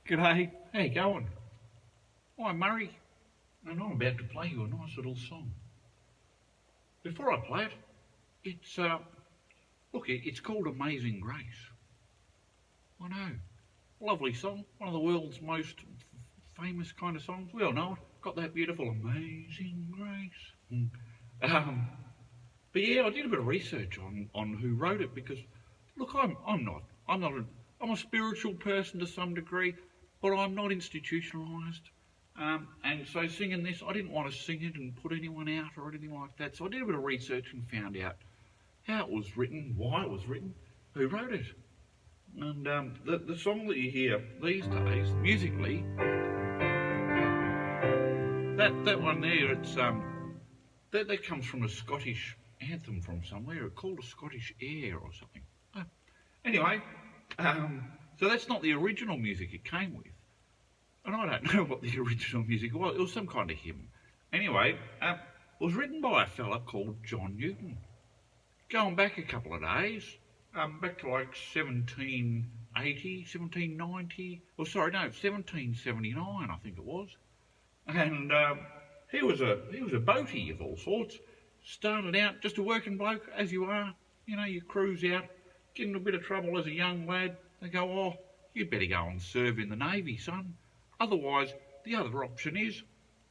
G'day, how you going? I'm Murray, and I'm about to play you a nice little song. Before I play it, it's called Amazing Grace. I know, lovely song, one of the world's most famous kind of songs. We all know it. Got that beautiful Amazing Grace. But yeah, I did a bit of research on who wrote it because, look, I'm a spiritual person to some degree, but I'm not institutionalised. And so singing this, I didn't want to sing it and put anyone out or anything like that. So I did a bit of research and found out how it was written, why it was written, who wrote it. And the song that you hear these days, musically, that one there, that comes from a Scottish anthem from somewhere. It's called a Scottish air or something. Anyway, so that's not the original music it came with. And I don't know what the original music was. It was some kind of hymn. Anyway, it was written by a fella called John Newton. Going back a couple of days, back to like 1780, 1790, 1779 I think it was. And he was a boatie of all sorts. Started out just a working bloke, as you are. You know, you cruise out, get in a bit of trouble as a young lad. They go, oh, you better go and serve in the Navy, son. Otherwise, the other option is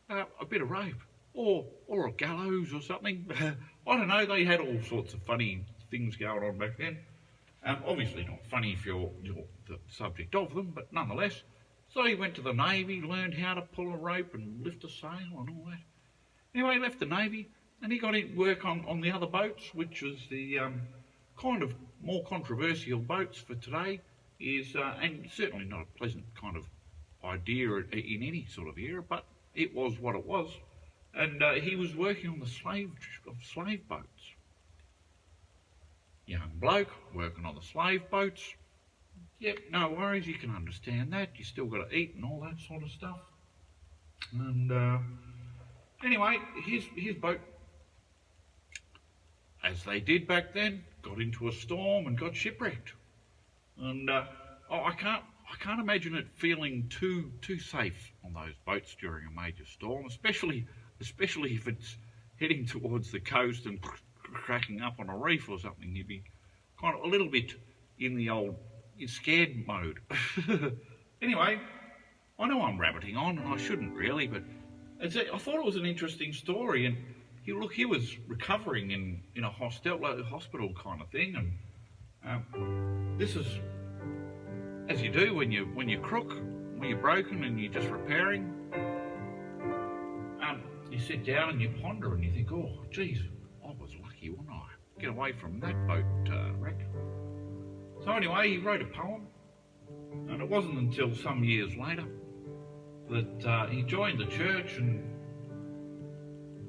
a bit of rape or a gallows or something. I don't know, they had all sorts of funny things going on back then. Obviously not funny if you're the subject of them, but nonetheless. So he went to the Navy, learned how to pull a rope and lift a sail and all that. Anyway, he left the Navy and he got in work on the other boats, which was the kind of more controversial boats for today, and certainly not a pleasant kind of idea in any sort of era, but it was what it was. And he was working on the slave boats. Young bloke working on the slave boats. Yep, no worries, you can understand that. You still got to eat and all that sort of stuff. And anyway, his boat, as they did back then, got into a storm and got shipwrecked. And I can't imagine it feeling too safe on those boats during a major storm, especially if it's heading towards the coast and cracking up on a reef or something. You'd be kind of a little bit in the old scared mode. Anyway, I know I'm rabbiting on, and I shouldn't really, but I thought it was an interesting story. And he was recovering in a hospital kind of thing, and this is, as you do when you're crook, when you're broken and you're just repairing. You sit down and you ponder and you think, oh, geez, I was lucky, wasn't I? Get away from that boat wreck. So anyway, he wrote a poem, and it wasn't until some years later that he joined the church, and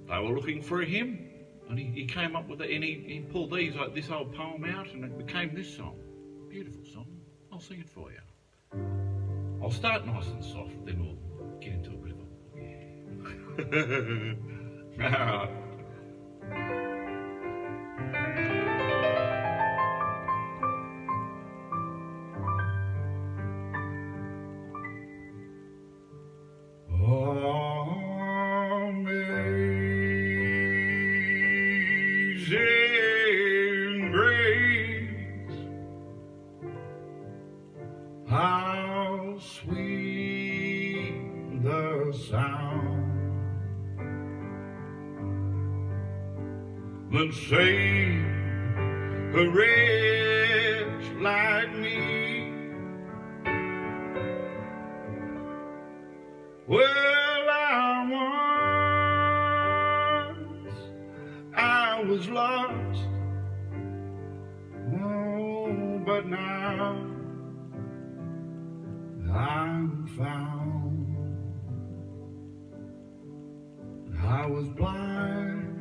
they were looking for a hymn, and he came up with it, and he pulled this old poem out, and it became this song. Beautiful song. I'll sing it for you. I'll start nice and soft, then we'll get into a bit of a Amazing grace, how sweet the sound that saved a wretch like me. Well, I was lost, oh, but now I'm found. I was blind,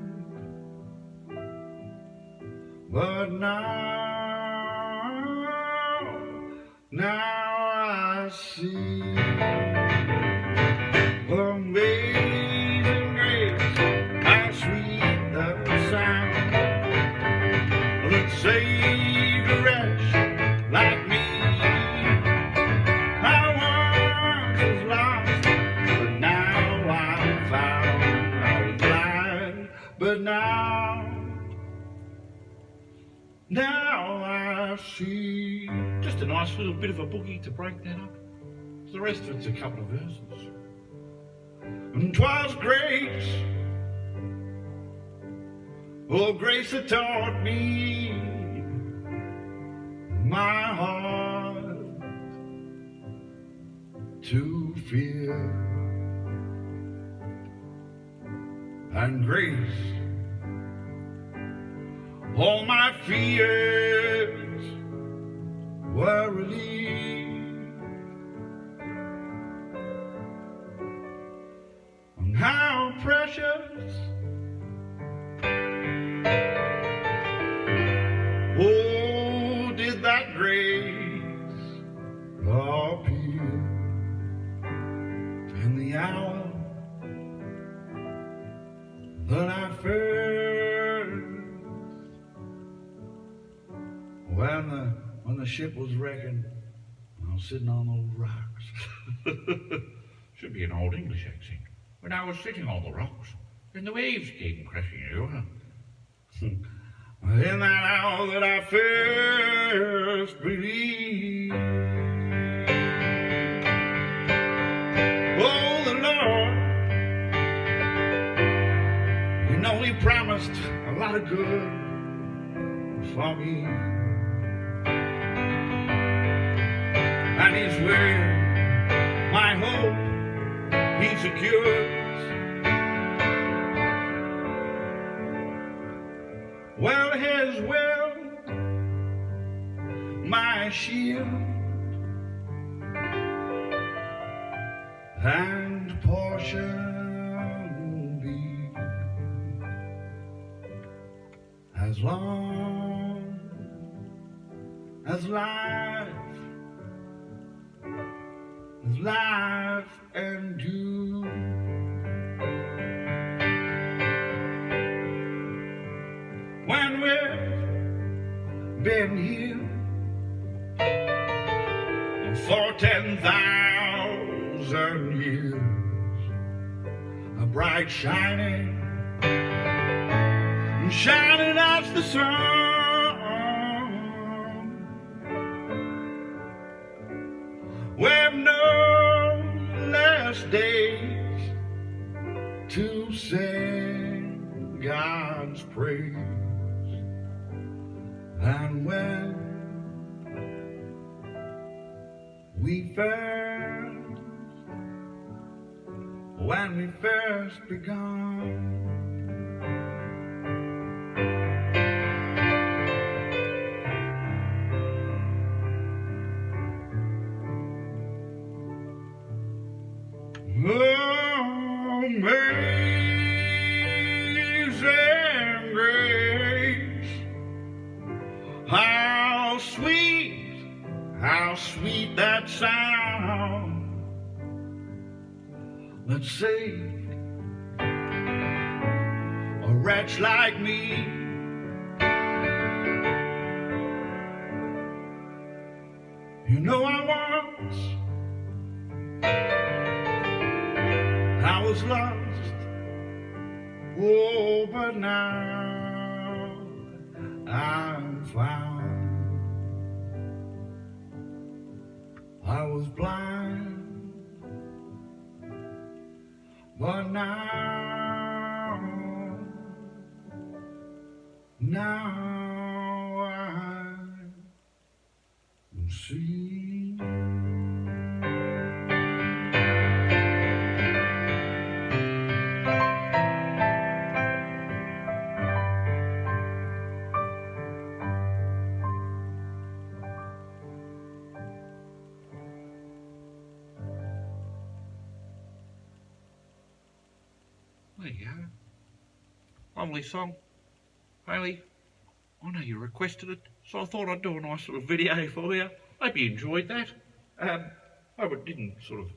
but now I see. Amazing grace, how sweet the sound that saved a wretch like me. I leave. Just a nice little bit of a boogie to break that up. The rest of it's a couple of verses. And 'twas grace, oh grace that taught me my heart to fear. And grace, all my fears were relieved. And how precious, oh, did that grace appear in the hour that I first, when the ship was wrecking, I was sitting on those rocks. Should be an old English accent. When I was sitting on the rocks, and the waves came crashing over. In that hour that I first believed, oh the Lord, you know He promised a lot of good for me. And His word, my hope, He secures. Well, His will, my shield and portion will be, as long as life endures. When we've been here for 10,000 years, a bright shining as the sun, we've no less days to sing God's praise. And when we first begun, amazing grace, how sweet that sound that saved a wretch like me. You know I was lost, oh, but now I'm found. I was blind, but now I see. There you go. Lovely song. Haley, I know you requested it, so I thought I'd do a nice little video for you. Hope you enjoyed that. Hope it didn't sort of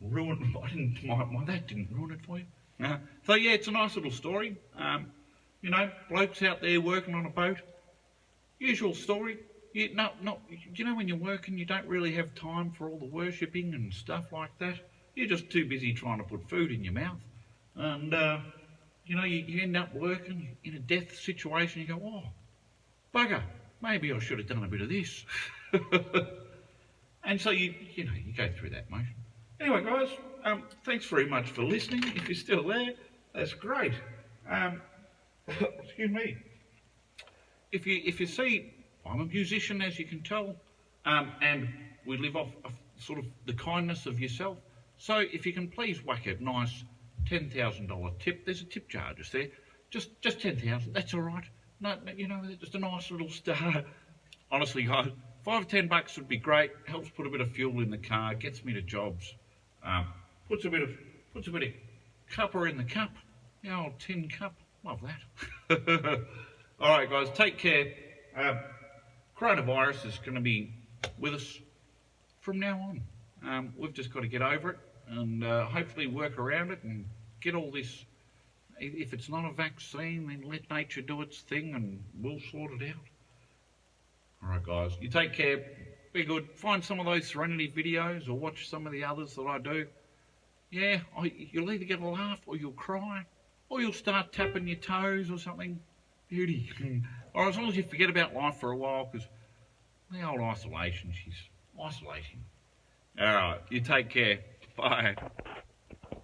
ruin, that didn't ruin it for you. So yeah, it's a nice little story. You know, blokes out there working on a boat. Usual story. You know when you're working, you don't really have time for all the worshipping and stuff like that. You're just too busy trying to put food in your mouth. And, you know, you end up working in a death situation. You go, oh, bugger, maybe I should have done a bit of this. And so you go through that motion. Anyway, guys, thanks very much for listening. If you're still there, that's great. Excuse me. If you see, I'm a musician, as you can tell, and we live off sort of the kindness of yourself. So if you can please whack a nice $10,000 tip, there's a tip jar just there, just 10,000. That's all right. No, just a nice little start. Honestly, guys, $5 or $10 would be great. Helps put a bit of fuel in the car, gets me to jobs, puts a bit of cuppa in the cup. The old tin cup. Love that. All right, guys, take care. Coronavirus is going to be with us from now on. We've just got to get over it and hopefully work around it and get all this. If it's not a vaccine, then let nature do its thing and we'll sort it out. All right, guys, you take care. Be good. Find some of those Serenity videos or watch some of the others that I do. Yeah, you'll either get a laugh or you'll cry or you'll start tapping your toes or something. Beauty. Or as long as you forget about life for a while, because the old isolation, she's isolating. All right, you take care. Bye.